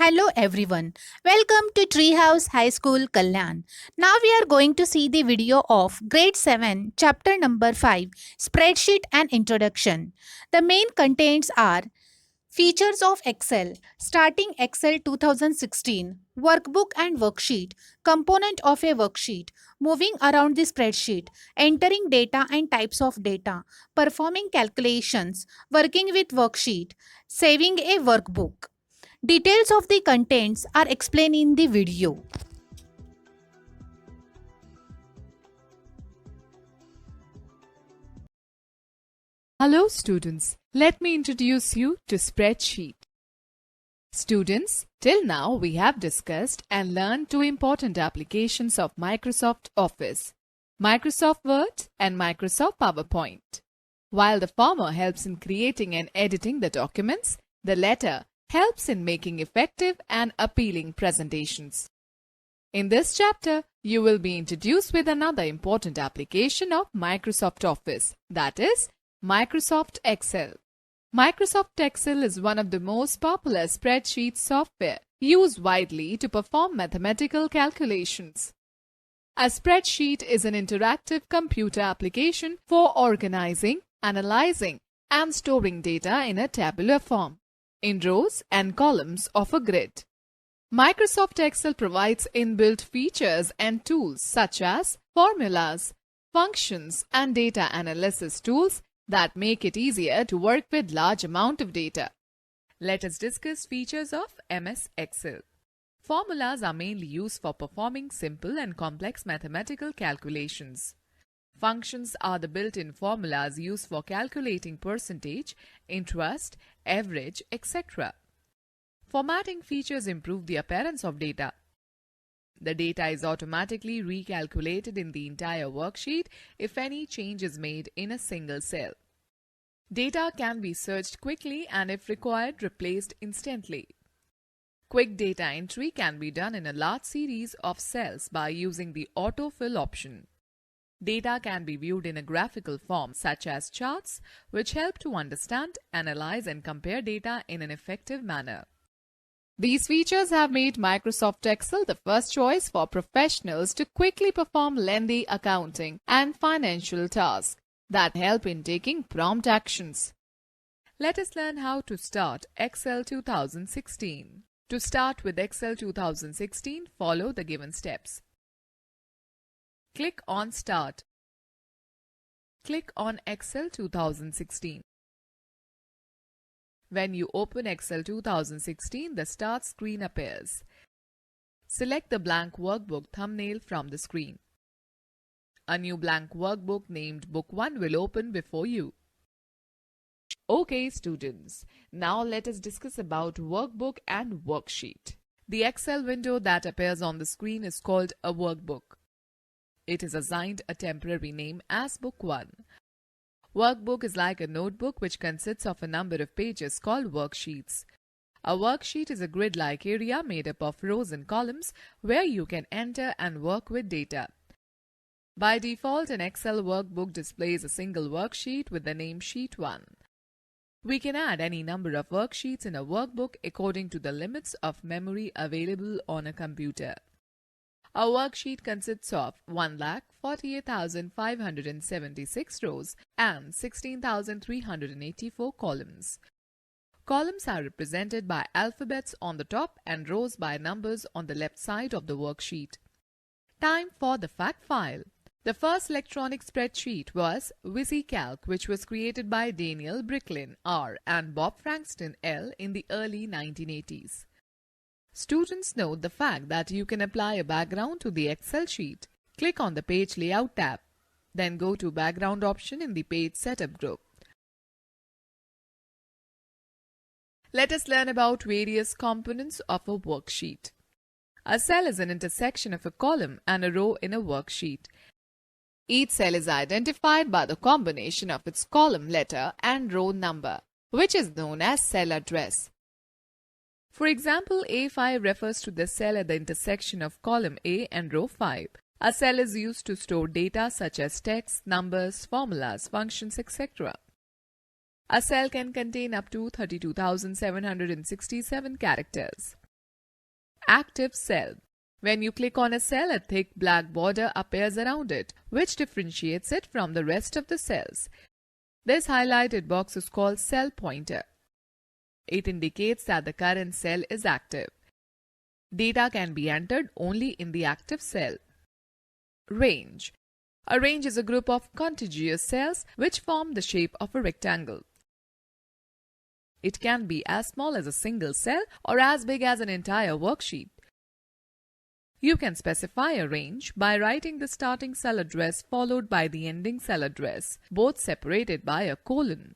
Hello everyone. Welcome to Treehouse High School Kalyan. Now we are going to see the video of Grade 7, chapter number 5, Spreadsheet and Introduction. The main contents are Features of Excel, starting Excel 2016, Workbook and Worksheet, Component of a Worksheet, Moving around the spreadsheet, Entering data and types of data, Performing calculations, Working with worksheet, Saving a workbook. Details of the contents are explained in the video. Hello students, let me introduce you to Spreadsheet. Students, till now we have discussed and learned two important applications of Microsoft Office, Microsoft Word and Microsoft PowerPoint. While the former helps in creating and editing the documents, the latter helps in making effective and appealing presentations. In this chapter, you will be introduced with another important application of Microsoft Office, that is, Microsoft Excel. Microsoft Excel is one of the most popular spreadsheet software used widely to perform mathematical calculations. A spreadsheet is an interactive computer application for organizing, analyzing, and storing data in a tabular form, in rows and columns of a grid. Microsoft Excel provides inbuilt features and tools such as formulas, functions, and data analysis tools that make it easier to work with large amount of data. Let us discuss features of MS Excel. Formulas are mainly used for performing simple and complex mathematical calculations. Functions are the built-in formulas used for calculating percentage, interest, average, etc. Formatting features improve the appearance of data. The data is automatically recalculated in the entire worksheet if any change is made in a single cell. Data can be searched quickly and if required, replaced instantly. Quick data entry can be done in a large series of cells by using the autofill option. Data can be viewed in a graphical form such as charts, which help to understand, analyze and compare data in an effective manner. These features have made Microsoft Excel the first choice for professionals to quickly perform lengthy accounting and financial tasks that help in taking prompt actions. Let us learn how to start Excel 2016. To start with Excel 2016, follow the given steps. Click on Start. Click on Excel 2016. When you open Excel 2016, the Start screen appears. Select the blank workbook thumbnail from the screen. A new blank workbook named Book 1 will open before you. Okay students, now let us discuss about workbook and worksheet. The Excel window that appears on the screen is called a workbook. It is assigned a temporary name as Book 1. Workbook is like a notebook which consists of a number of pages called worksheets. A worksheet is a grid-like area made up of rows and columns where you can enter and work with data. By default, an Excel workbook displays a single worksheet with the name Sheet 1. We can add any number of worksheets in a workbook according to the limits of memory available on a computer. A worksheet consists of 1,48,576 rows and 16,384 columns. Columns are represented by alphabets on the top and rows by numbers on the left side of the worksheet. Time for the fact file. The first electronic spreadsheet was VisiCalc, which was created by Daniel Bricklin R. and Bob Frankston L. in the early 1980s. Students note the fact that you can apply a background to the Excel sheet. Click on the Page Layout tab. Then go to Background option in the Page Setup group. Let us learn about various components of a worksheet. A cell is an intersection of a column and a row in a worksheet. Each cell is identified by the combination of its column letter and row number, which is known as cell address. For example, A5 refers to the cell at the intersection of column A and row 5. A cell is used to store data such as text, numbers, formulas, functions, etc. A cell can contain up to 32,767 characters. Active cell. When you click on a cell, a thick black border appears around it, which differentiates it from the rest of the cells. This highlighted box is called cell pointer. It indicates that the current cell is active. Data can be entered only in the active cell. Range. A range is a group of contiguous cells which form the shape of a rectangle. It can be as small as a single cell or as big as an entire worksheet. You can specify a range by writing the starting cell address followed by the ending cell address, both separated by a colon.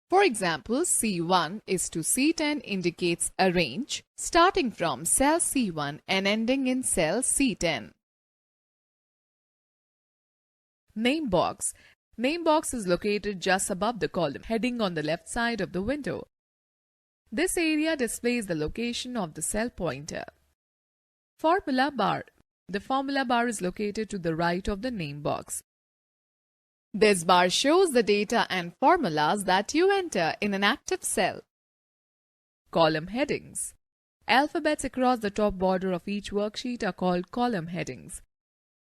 For example, C1 is to C10 indicates a range starting from cell C1 and ending in cell C10. Name box. Name box is located just above the column heading on the left side of the window. This area displays the location of the cell pointer. Formula bar. The formula bar is located to the right of the name box. This bar shows the data and formulas that you enter in an active cell. Column headings. Alphabets across the top border of each worksheet are called column headings.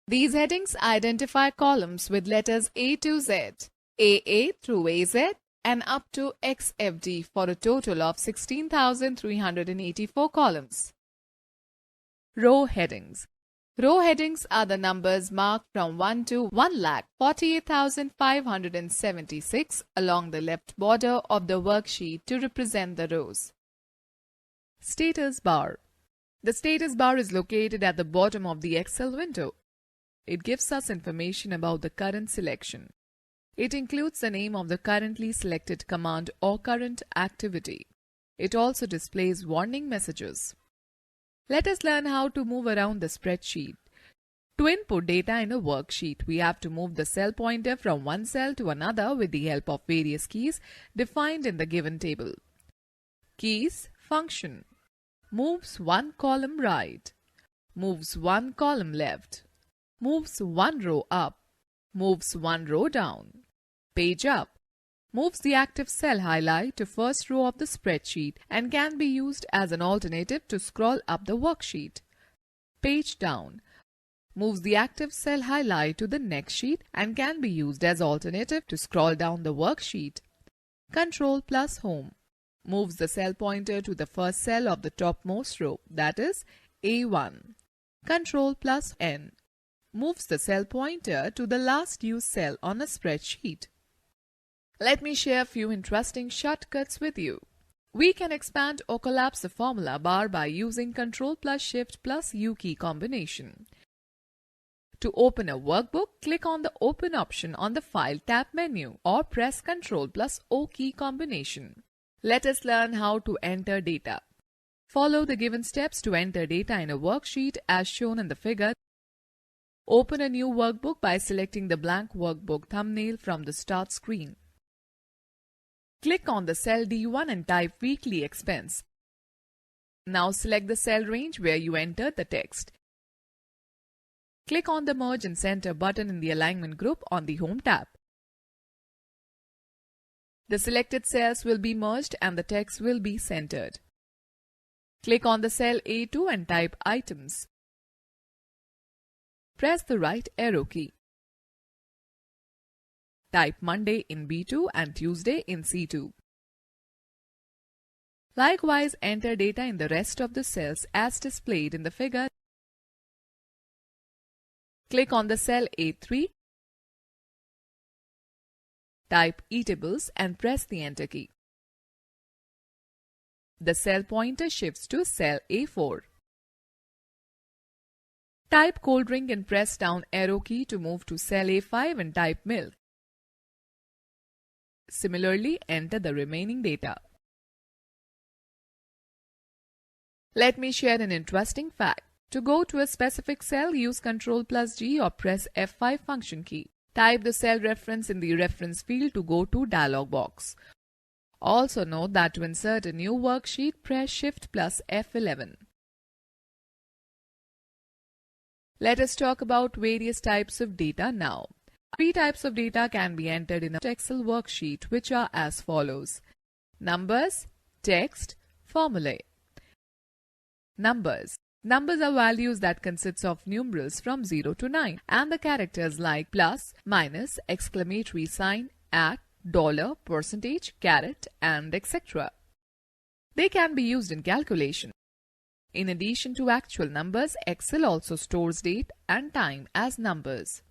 These headings identify columns with letters A to Z, AA through AZ, and up to XFD for a total of 16,384 columns. Row headings. Row headings are the numbers marked from 1 to 1,48,576 along the left border of the worksheet to represent the rows. Status bar. The status bar is located at the bottom of the Excel window. It gives us information about the current selection. It includes the name of the currently selected command or current activity. It also displays warning messages. Let us learn how to move around the spreadsheet. To input data in a worksheet, we have to move the cell pointer from one cell to another with the help of various keys defined in the given table. Keys function. Moves one column right. Moves one column left. Moves one row up. Moves one row down. Page up. Moves the active cell highlight to first row of the spreadsheet and can be used as an alternative to scroll up the worksheet. Page down. Moves the active cell highlight to the next sheet and can be used as alternative to scroll down the worksheet. Control plus Home. Moves the cell pointer to the first cell of the topmost row, that is A1. Control plus N. Moves the cell pointer to the last used cell on a spreadsheet. Let me share a few interesting shortcuts with you. We can expand or collapse the formula bar by using Ctrl plus Shift plus U key combination. To open a workbook, click on the Open option on the File tab menu or press Ctrl plus O key combination. Let us learn how to enter data. Follow the given steps to enter data in a worksheet as shown in the figure. Open a new workbook by selecting the blank workbook thumbnail from the Start screen. Click on the cell D1 and type Weekly Expense. Now select the cell range where you entered the text. Click on the Merge and Center button in the Alignment group on the Home tab. The selected cells will be merged and the text will be centered. Click on the cell A2 and type Items. Press the right arrow key. Type Monday in B2 and Tuesday in C2. Likewise, enter data in the rest of the cells as displayed in the figure. Click on the cell A3. Type Eatables and press the Enter key. The cell pointer shifts to cell A4. Type cold drink and press down arrow key to move to cell A5 and type milk. Similarly, enter the remaining data. Let me share an interesting fact. To go to a specific cell, use Ctrl plus G or press F5 function key. Type the cell reference in the reference field to go to dialog box. Also note that to insert a new worksheet, press Shift plus F11. Let us talk about various types of data now. 3 types of data can be entered in an Excel worksheet, which are as follows: numbers, text, formulae. Numbers. Numbers are values that consist of numerals from 0 to 9 and the characters like plus, minus, exclamatory sign, at, dollar, percentage, caret, and etc. They can be used in calculation. In addition to actual numbers, Excel also stores date and time as numbers.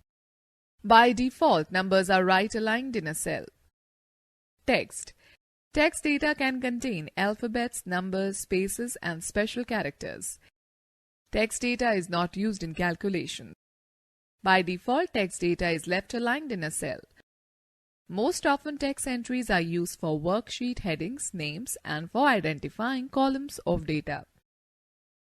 By default, numbers are right-aligned in a cell. Text. Text data can contain alphabets, numbers, spaces, and special characters. Text data is not used in calculation. By default, text data is left aligned in a cell. Most often, text entries are used for worksheet headings, names, and for identifying columns of data.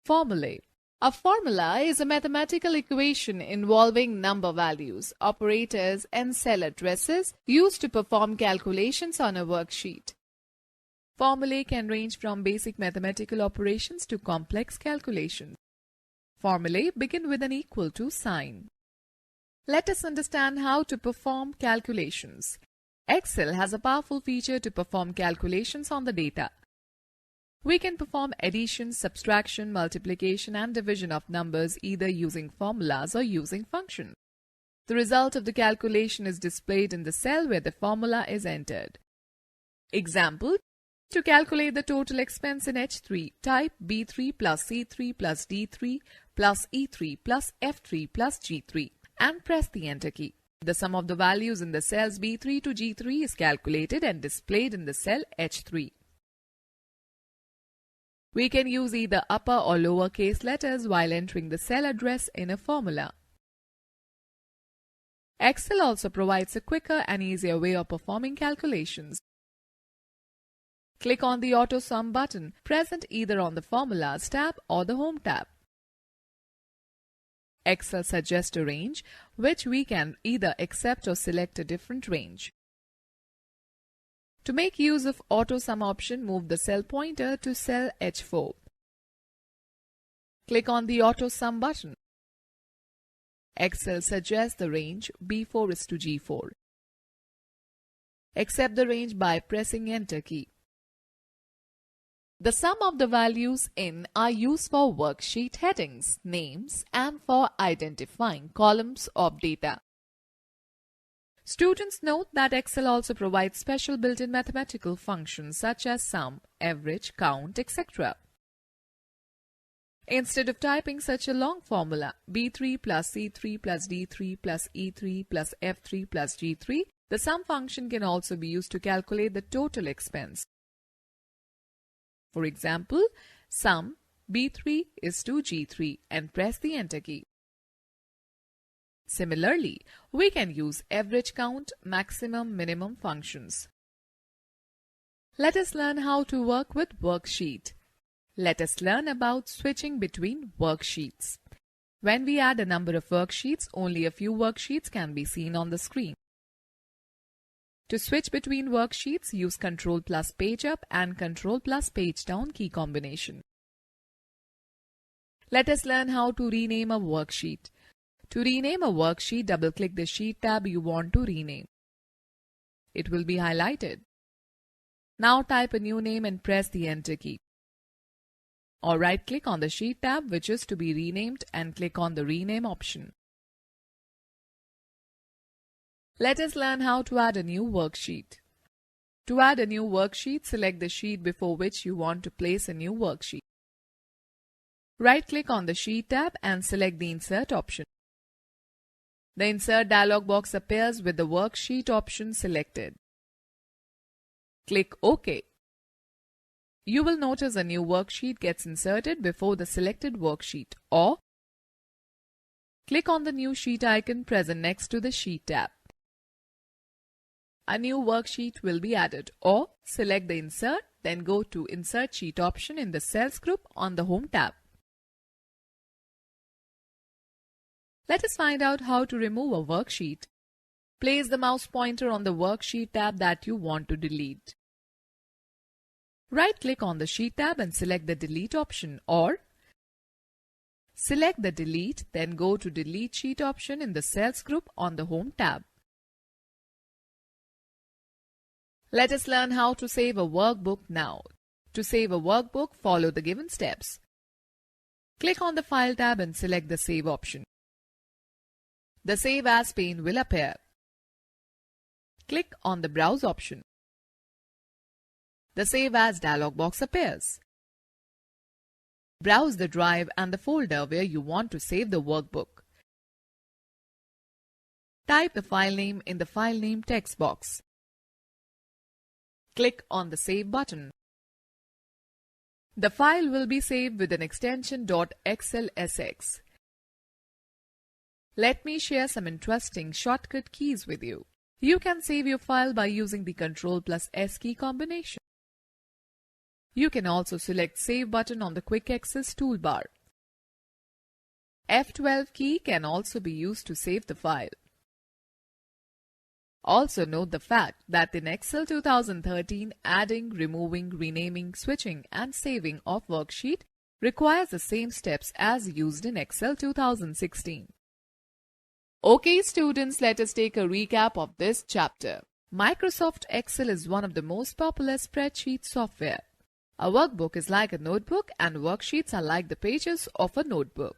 Formulae. A formula is a mathematical equation involving number values, operators, and cell addresses used to perform calculations on a worksheet. Formulae can range from basic mathematical operations to complex calculations. Formulae begin with an equal to sign. Let us understand how to perform calculations. Excel has a powerful feature to perform calculations on the data. We can perform addition, subtraction, multiplication, and division of numbers either using formulas or using functions. The result of the calculation is displayed in the cell where the formula is entered. Example: to calculate the total expense in H3, type B3 plus C3 plus D3 plus E3 plus F3 plus G3 and press the Enter key. The sum of the values in the cells B3 to G3 is calculated and displayed in the cell H3. We can use either upper or lower case letters while entering the cell address in a formula. Excel also provides a quicker and easier way of performing calculations. Click on the Auto Sum button present either on the Formulas tab or the Home tab. Excel suggests a range, which we can either accept or select a different range. To make use of Auto Sum option, move the cell pointer to cell H4. Click on the Auto Sum button. Excel suggests the range B4 is to G4. Accept the range by pressing Enter key. The sum of the values in are used for worksheet headings, names, and for identifying columns of data. Students note that Excel also provides special built-in mathematical functions such as sum, average, count, etc. Instead of typing such a long formula, B3 plus C3 plus D3 plus E3 plus F3 plus G3, the sum function can also be used to calculate the total expense. For example, sum B3 is to G3 and press the Enter key. Similarly, we can use average, count, maximum, minimum functions. Let us learn how to work with worksheet. Let us learn about switching between worksheets. When we add a number of worksheets, only a few worksheets can be seen on the screen. To switch between worksheets, use Ctrl plus page up and Ctrl plus page down key combination. Let us learn how to rename a worksheet. To rename a worksheet, double-click the Sheet tab you want to rename. It will be highlighted. Now type a new name and press the Enter key. Or right-click on the Sheet tab which is to be renamed and click on the Rename option. Let us learn how to add a new worksheet. To add a new worksheet, select the sheet before which you want to place a new worksheet. Right-click on the Sheet tab and select the Insert option. The Insert dialog box appears with the Worksheet option selected. Click OK. You will notice a new worksheet gets inserted before the selected worksheet, or click on the new sheet icon present next to the Sheet tab. A new worksheet will be added, or select the Insert, then go to Insert Sheet option in the Cells group on the Home tab. Let us find out how to remove a worksheet. Place the mouse pointer on the Worksheet tab that you want to delete. Right-click on the Sheet tab and select the Delete option, or select the Delete, then go to Delete Sheet option in the Cells group on the Home tab. Let us learn how to save a workbook now. To save a workbook, follow the given steps. Click on the File tab and select the Save option. The Save As pane will appear. Click on the Browse option. The Save As dialog box appears. Browse the drive and the folder where you want to save the workbook. Type the file name in the File Name text box. Click on the Save button. The file will be saved with an extension .xlsx. Let me share some interesting shortcut keys with you. You can save your file by using the Ctrl+S key combination. You can also select Save button on the Quick Access toolbar. F12 key can also be used to save the file. Also note the fact that in Excel 2013, adding, removing, renaming, switching and saving of worksheet requires the same steps as used in Excel 2016. Okay students, let us take a recap of this chapter. Microsoft Excel is one of the most popular spreadsheet software. A workbook is like a notebook and worksheets are like the pages of a notebook.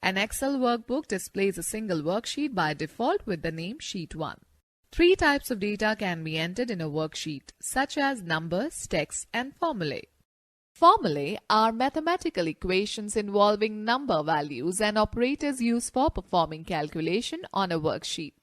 An Excel workbook displays a single worksheet by default with the name Sheet 1. 3 types of data can be entered in a worksheet, such as numbers, text, and formulae. Formulae are mathematical equations involving number values and operators used for performing calculation on a worksheet.